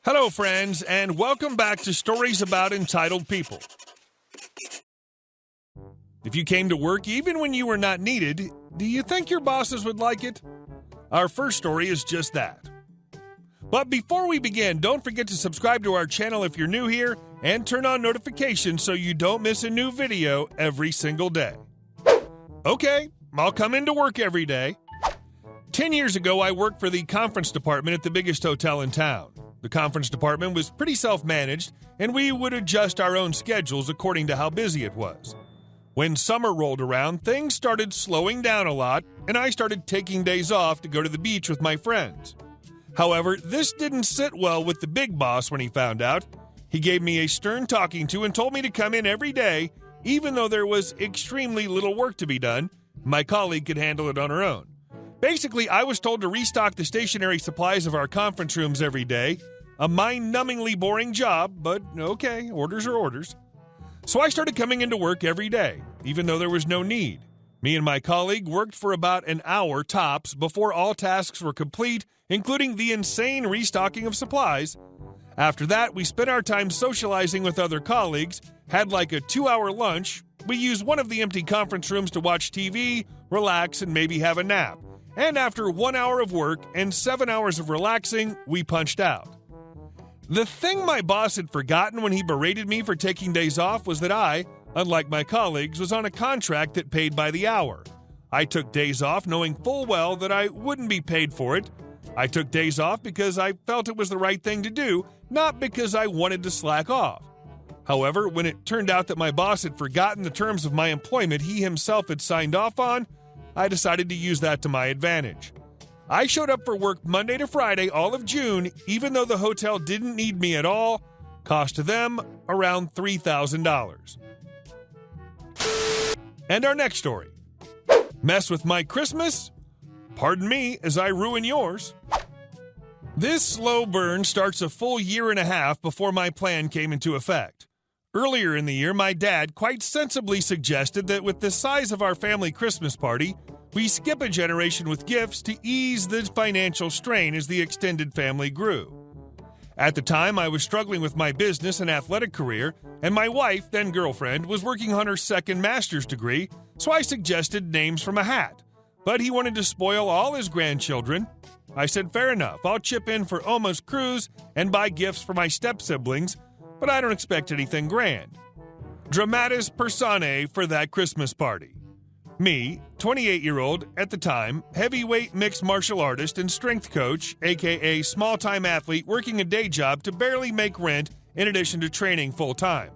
Hello, friends, and welcome back to Stories About Entitled People. If you came to work even when you were not needed, do you think your bosses would like it? Our first story is just that. But before we begin, don't forget to subscribe to our channel if you're new here and turn on notifications so you don't miss a new video every single day. Okay, I'll come into work every day. 10 years ago, I worked for the conference department at the biggest hotel in town. The conference department was pretty self-managed, and we would adjust our own schedules according to how busy it was. When summer rolled around, things started slowing down a lot, and I started taking days off to go to the beach with my friends. However, this didn't sit well with the big boss when he found out. He gave me a stern talking to and told me to come in every day, even though there was extremely little work to be done. My colleague could handle it on her own. Basically, I was told to restock the stationery supplies of our conference rooms every day. A mind-numbingly boring job, but okay, orders are orders. So I started coming into work every day, even though there was no need. Me and my colleague worked for about an hour tops before all tasks were complete, including the insane restocking of supplies. After that, we spent our time socializing with other colleagues, had like a 2-hour lunch. We used one of the empty conference rooms to watch TV, relax, and maybe have a nap. And after 1 hour of work and 7 hours of relaxing, we punched out. The thing my boss had forgotten when he berated me for taking days off was that I, unlike my colleagues, was on a contract that paid by the hour. I took days off knowing full well that I wouldn't be paid for it. I took days off because I felt it was the right thing to do, not because I wanted to slack off. However, when it turned out that my boss had forgotten the terms of my employment he himself had signed off on, I decided to use that to my advantage. I showed up for work Monday to Friday all of June, even though the hotel didn't need me at all. Cost them around $3,000. And our next story. Mess with my Christmas? Pardon me as I ruin yours. This slow burn starts a full year and a half before my plan came into effect. Earlier in the year, my dad quite sensibly suggested that with the size of our family Christmas party, we skip a generation with gifts to ease the financial strain as the extended family grew. At the time, I was struggling with my business and athletic career, and my wife, then girlfriend, was working on her second master's degree, so I suggested names from a hat. But he wanted to spoil all his grandchildren. I said, fair enough, I'll chip in for Oma's cruise and buy gifts for my step-siblings, but I don't expect anything grand. Dramatis personae for that Christmas party. Me, 28-year-old, at the time, heavyweight mixed martial artist and strength coach, aka small-time athlete working a day job to barely make rent in addition to training full-time.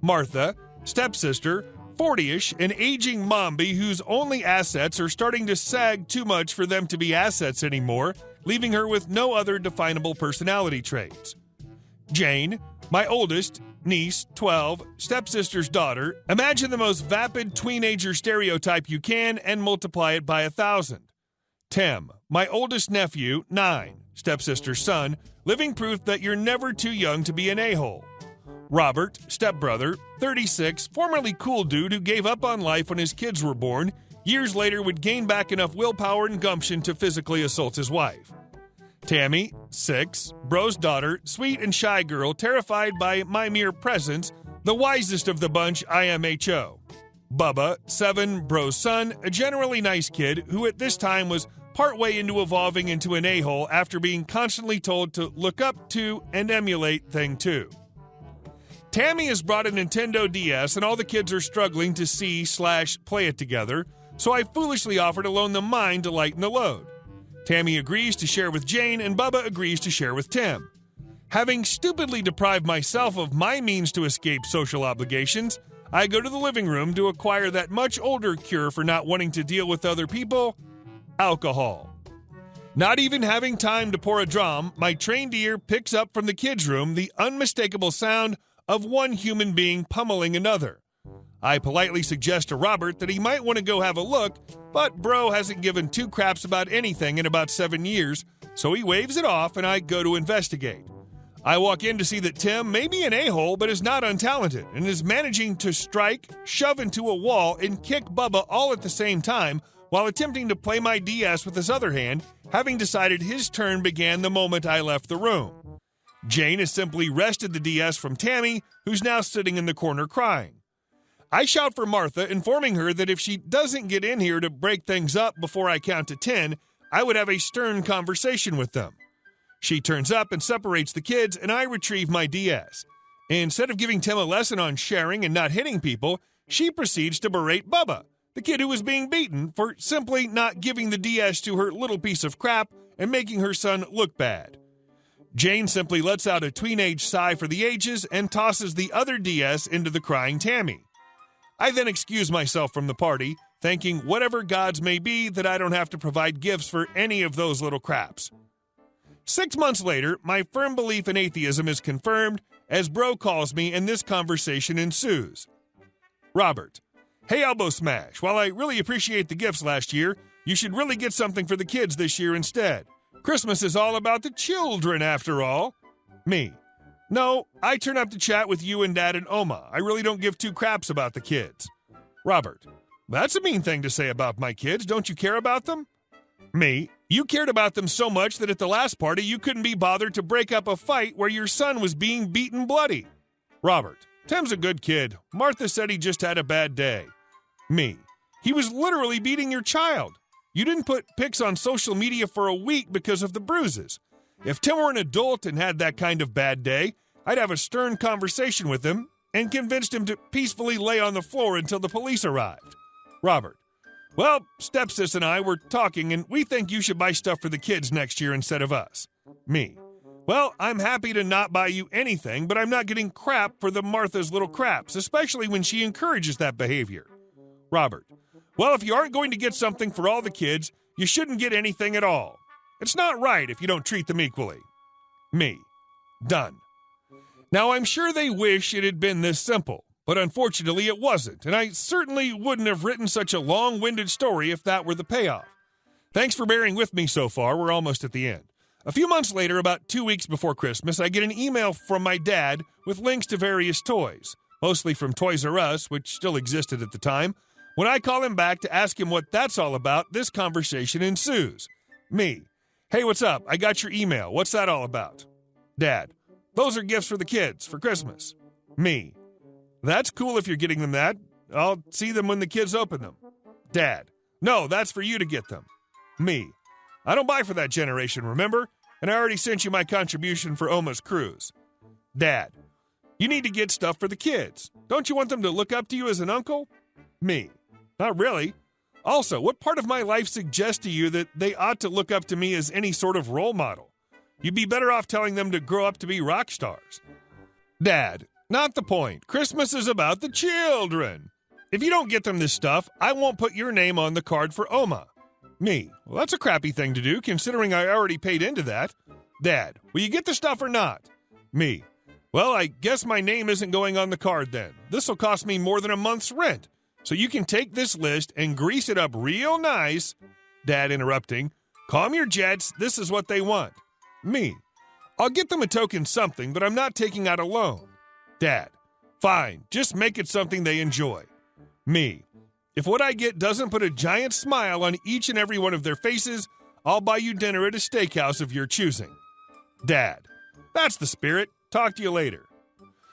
Martha, stepsister, 40-ish, an aging mombi whose only assets are starting to sag too much for them to be assets anymore, leaving her with no other definable personality traits. Jane, my oldest, niece, 12, stepsister's daughter. Imagine the most vapid teenager stereotype you can and multiply it by 1,000. Tim, my oldest nephew, 9, stepsister's son, living proof that you're never too young to be an a-hole. Robert, stepbrother, 36, formerly cool dude who gave up on life when his kids were born, years later would gain back enough willpower and gumption to physically assault his wife. Tammy, 6, bro's daughter, sweet and shy girl, terrified by my mere presence, the wisest of the bunch, IMHO. Bubba, 7, bro's son, a generally nice kid who at this time was partway into evolving into an a-hole after being constantly told to look up to and emulate Thing 2. Tammy has brought a Nintendo DS and all the kids are struggling to see/play it together, so I foolishly offer to loan them mine to lighten the load. Tammy agrees to share with Jane, and Bubba agrees to share with Tim. Having stupidly deprived myself of my means to escape social obligations, I go to the living room to acquire that much older cure for not wanting to deal with other people: alcohol. Not even having time to pour a dram, my trained ear picks up from the kids' room the unmistakable sound of one human being pummeling another. I politely suggest to Robert that he might want to go have a look, but bro hasn't given 2 craps about anything in about 7 years, so he waves it off and I go to investigate. I walk in to see that Tim may be an a-hole but is not untalented and is managing to strike, shove into a wall, and kick Bubba all at the same time while attempting to play my DS with his other hand, having decided his turn began the moment I left the room. Jane has simply wrested the DS from Tammy, who's now sitting in the corner crying. I shout for Martha, informing her that if she doesn't get in here to break things up before I count to 10, I would have a stern conversation with them. She turns up and separates the kids, and I retrieve my DS. Instead of giving Tim a lesson on sharing and not hitting people, she proceeds to berate Bubba, the kid who was being beaten, for simply not giving the DS to her little piece of crap and making her son look bad. Jane simply lets out a tween-age sigh for the ages and tosses the other DS into the crying Tammy. I then excuse myself from the party, thanking whatever gods may be that I don't have to provide gifts for any of those little craps. 6 months later, my firm belief in atheism is confirmed as Bro calls me and this conversation ensues. Robert: Hey Elbow Smash, while I really appreciate the gifts last year, you should really get something for the kids this year instead. Christmas is all about the children after all. Me: No, I turn up to chat with you and Dad and Oma. I really don't give two craps about the kids. Robert: That's a mean thing to say about my kids. Don't you care about them? Me: You cared about them so much that at the last party you couldn't be bothered to break up a fight where your son was being beaten bloody. Robert: Tim's a good kid. Martha said he just had a bad day. Me: He was literally beating your child. You didn't put pics on social media for a week because of the bruises. If Tim were an adult and had that kind of bad day, I'd have a stern conversation with him and convinced him to peacefully lay on the floor until the police arrived. Robert: Well, stepsis and I were talking and we think you should buy stuff for the kids next year instead of us. Me: Well, I'm happy to not buy you anything, but I'm not getting crap for the Martha's little craps, especially when she encourages that behavior. Robert: Well, if you aren't going to get something for all the kids, you shouldn't get anything at all. It's not right if you don't treat them equally. Me: Done. Now, I'm sure they wish it had been this simple, but unfortunately it wasn't, and I certainly wouldn't have written such a long-winded story if that were the payoff. Thanks for bearing with me so far. We're almost at the end. A few months later, about 2 weeks before Christmas, I get an email from my dad with links to various toys, mostly from Toys R Us, which still existed at the time. When I call him back to ask him what that's all about, this conversation ensues. Me: Hey, what's up? I got your email. What's that all about? Dad: Those are gifts for the kids for Christmas. Me: That's cool if you're getting them that. I'll see them when the kids open them. Dad: No, that's for you to get them. Me: I don't buy for that generation, remember? And I already sent you my contribution for Oma's cruise. Dad: You need to get stuff for the kids. Don't you want them to look up to you as an uncle? Me: Not really. Also, what part of my life suggests to you that they ought to look up to me as any sort of role model? You'd be better off telling them to grow up to be rock stars. Dad: Not the point. Christmas is about the children. If you don't get them this stuff, I won't put your name on the card for Oma. Me: Well, that's a crappy thing to do, considering I already paid into that. Dad: Will you get the stuff or not? Me: Well, I guess my name isn't going on the card then. This'll cost me more than a month's rent. So you can take this list and grease it up real nice. Dad interrupting: Calm your jets, this is what they want. Me: I'll get them a token something, but I'm not taking out a loan. Dad: Fine, just make it something they enjoy. Me: If what I get doesn't put a giant smile on each and every one of their faces, I'll buy you dinner at a steakhouse of your choosing. Dad: That's the spirit. Talk to you later.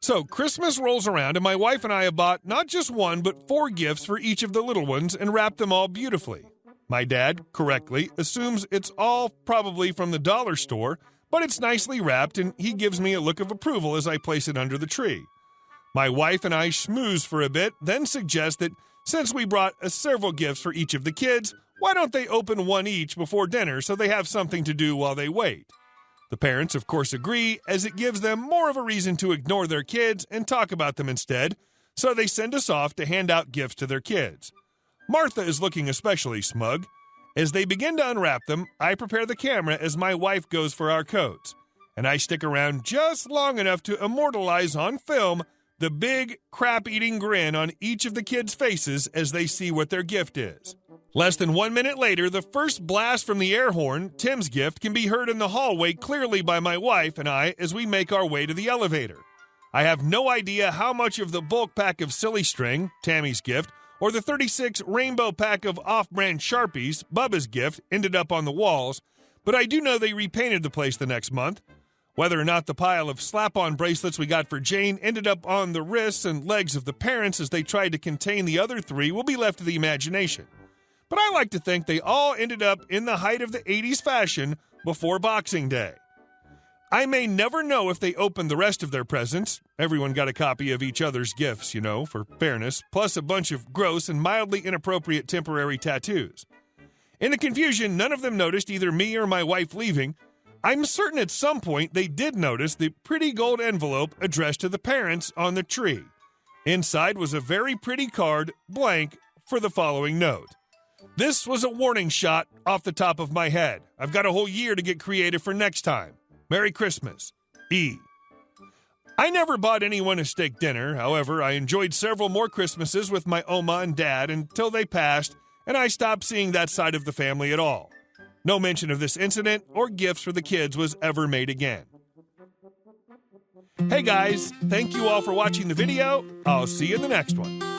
So Christmas rolls around and my wife and I have bought not just one but 4 gifts for each of the little ones and wrapped them all beautifully. My dad, correctly, assumes it's all probably from the dollar store, but it's nicely wrapped and he gives me a look of approval as I place it under the tree. My wife and I schmooze for a bit, then suggest that since we brought several gifts for each of the kids, why don't they open one each before dinner so they have something to do while they wait? The parents, of course, agree, as it gives them more of a reason to ignore their kids and talk about them instead, so they send us off to hand out gifts to their kids. Martha is looking especially smug. As they begin to unwrap them, I prepare the camera as my wife goes for our codes, and I stick around just long enough to immortalize on film the big, crap-eating grin on each of the kids' faces as they see what their gift is. Less than 1 minute later, the first blast from the air horn, Tim's gift, can be heard in the hallway clearly by my wife and I as we make our way to the elevator. I have no idea how much of the bulk pack of silly string, Tammy's gift, or the 36 rainbow pack of off-brand Sharpies, Bubba's gift, ended up on the walls, but I do know they repainted the place the next month. Whether or not the pile of slap-on bracelets we got for Jane ended up on the wrists and legs of the parents as they tried to contain the other three will be left to the imagination. But I like to think they all ended up in the height of the 80s fashion before Boxing Day. I may never know if they opened the rest of their presents. Everyone got a copy of each other's gifts, for fairness, plus a bunch of gross and mildly inappropriate temporary tattoos. In the confusion, none of them noticed either me or my wife leaving. I'm certain at some point they did notice the pretty gold envelope addressed to the parents on the tree. Inside was a very pretty card, blank, for the following note. This was a warning shot off the top of my head. I've got a whole year to get creative for next time. Merry Christmas. E. I never bought anyone a steak dinner. However, I enjoyed several more Christmases with my Oma and Dad until they passed, and I stopped seeing that side of the family at all. No mention of this incident or gifts for the kids was ever made again. Hey guys, thank you all for watching the video. I'll see you in the next one.